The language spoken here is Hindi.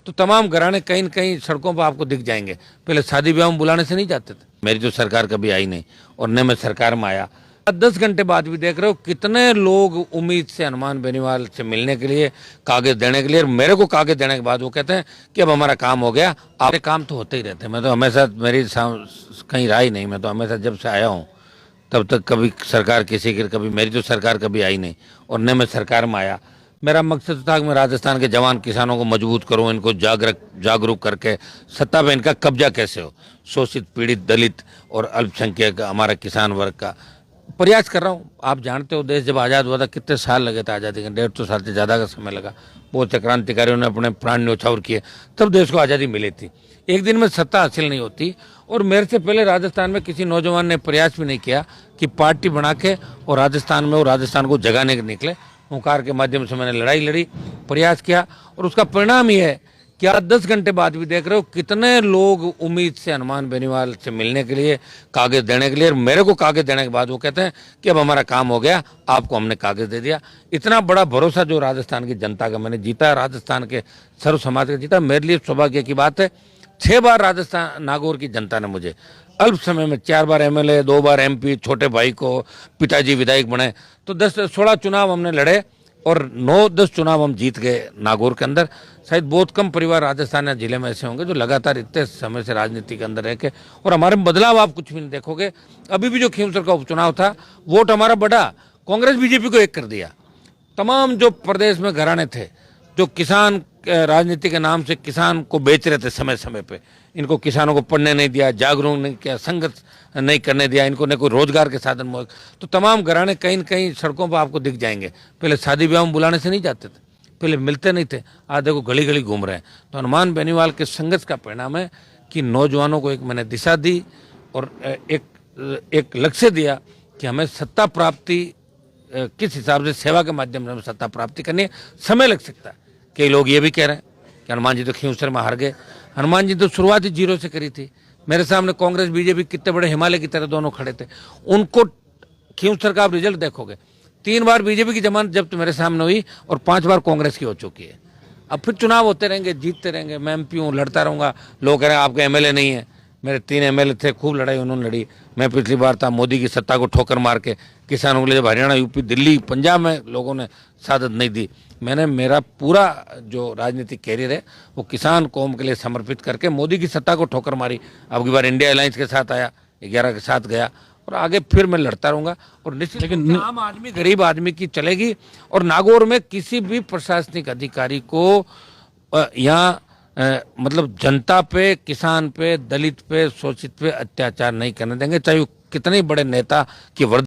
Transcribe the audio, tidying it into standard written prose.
तो तमाम घराने कहीं न कहीं सड़कों पर आपको दिख जाएंगे। पहले शादी ब्याह में बुलाने से नहीं जाते थे। मेरी तो सरकार कभी आई नहीं और न मैं सरकार में आया। 10 घंटे बाद भी देख रहे हो कितने लोग उम्मीद से हनुमान बेनीवाल से मिलने के लिए, कागज देने के लिए। मेरे को कागज देने के बाद वो कहते हैं कि अब हमारा काम हो गया। आपके काम तो होते ही रहते हैं। मैं तो हमेशा, मेरी कहीं राय नहीं, मैं तो हमेशा जब से आया हूँ तब तक कभी सरकार किसी की, कभी मेरी तो सरकार कभी आई नहीं और न मैं सरकार में आया। मेरा मकसद था कि मैं राजस्थान के जवान किसानों को मजबूत करूं, इनको जागरूक करके सत्ता पे इनका कब्जा कैसे हो, शोषित पीड़ित दलित और अल्पसंख्यक हमारा किसान वर्ग का प्रयास कर रहा हूं। आप जानते हो देश जब आज़ाद हुआ था कितने साल लगे थे आज़ादी के, 150 साल से ज़्यादा का समय लगा। बहुत से क्रांतिकारियों ने अपने प्राण न्यौछावर किए, तब देश को आज़ादी मिली थी। एक दिन में सत्ता हासिल नहीं होती और मेरे से पहले राजस्थान में किसी नौजवान ने प्रयास भी नहीं किया कि पार्टी बना के और राजस्थान में और राजस्थान को जगाने के निकले। हुंकार के माध्यम से मैंने लड़ाई लड़ी, प्रयास किया और उसका परिणाम ये है कि आज 10 घंटे बाद भी देख रहे हो कितने लोग उम्मीद से हनुमान बेनीवाल से मिलने के लिए, कागज देने के लिए। मेरे को कागज देने के बाद वो कहते हैं कि अब हमारा काम हो गया, आपको हमने कागज दे दिया। इतना बड़ा भरोसा जो राजस्थान की जनता का मैंने जीता, राजस्थान के सर्व समाज का जीता, मेरे लिए सौभाग्य की बात है। 6 बार राजस्थान नागौर की जनता ने मुझे अल्प समय में 4 बार एमएलए, 2 बार एमपी, छोटे भाई को पिताजी विधायक बने, तो 16 चुनाव हमने लड़े और 9-10 चुनाव हम जीत गए नागौर के अंदर। शायद बहुत कम परिवार राजस्थान या जिले में ऐसे होंगे जो लगातार इतने समय से राजनीति के अंदर रह के, और हमारे बदलाव आप कुछ भी नहीं देखोगे। अभी भी जो खींवसर का उपचुनाव था, वोट हमारा बढ़ा, कांग्रेस बीजेपी को एक कर दिया। तमाम जो प्रदेश में घराने थे जो किसान राजनीति के नाम से किसान को बेच रहे थे, समय समय पे इनको किसानों को पढ़ने नहीं दिया, जागरूक नहीं किया, संघर्ष नहीं करने दिया, इनको न कोई रोजगार के साधन मोल, तो तमाम घराने कहीं न कहीं सड़कों पर आपको दिख जाएंगे। पहले शादी ब्याह में बुलाने से नहीं जाते थे, पहले मिलते नहीं थे, आज देखो गली गली घूम रहे हैं। तो हनुमान बेनीवाल के संघर्ष का परिणाम है कि नौजवानों को एक मैंने दिशा दी और एक लक्ष्य दिया कि हमें सत्ता प्राप्ति किस हिसाब से, सेवा के माध्यम से हमें सत्ता प्राप्ति करनी है। समय लग सकता है। कई लोग ये भी कह रहे हैं कि हनुमान जी तो खींवसर में हार गए। हनुमान जी तो शुरुआत ही 0 से करी थी। मेरे सामने कांग्रेस बीजेपी कितने बड़े हिमालय की तरह दोनों खड़े थे। उनको खींवसर का आप रिजल्ट देखोगे, 3 बार बीजेपी की जमानत जब्त मेरे सामने हुई और 5 बार कांग्रेस की हो चुकी है। अब फिर चुनाव होते रहेंगे, जीतते रहेंगे। मैं एमपी हूँ, लड़ता रहूंगा। लोग कह रहे हैं आपके एमएलए नहीं है। मेरे 3 एमएलए थे, खूब लड़ाई उन्होंने लड़ी। मैं पिछली बार था, मोदी की सत्ता को ठोकर मार के किसानों के लिए जब हरियाणा, यूपी, दिल्ली, पंजाब में लोगों ने सादत नहीं दी, मैंने मेरा पूरा जो राजनीतिक कैरियर है वो किसान कौम के लिए समर्पित करके मोदी की सत्ता को ठोकर मारी। अब की बार इंडिया अलायंस के साथ आया, 11 के साथ गया और आगे फिर मैं लड़ता रहूंगा। और निश्चित लेकिन आम आदमी, गरीब आदमी की चलेगी। और नागौर में किसी भी प्रशासनिक अधिकारी को यहाँ मतलब जनता पे, किसान पे, दलित पे, शोषित पे अत्याचार नहीं करने देंगे, चाहे वो कितने बड़े नेता की वर्दी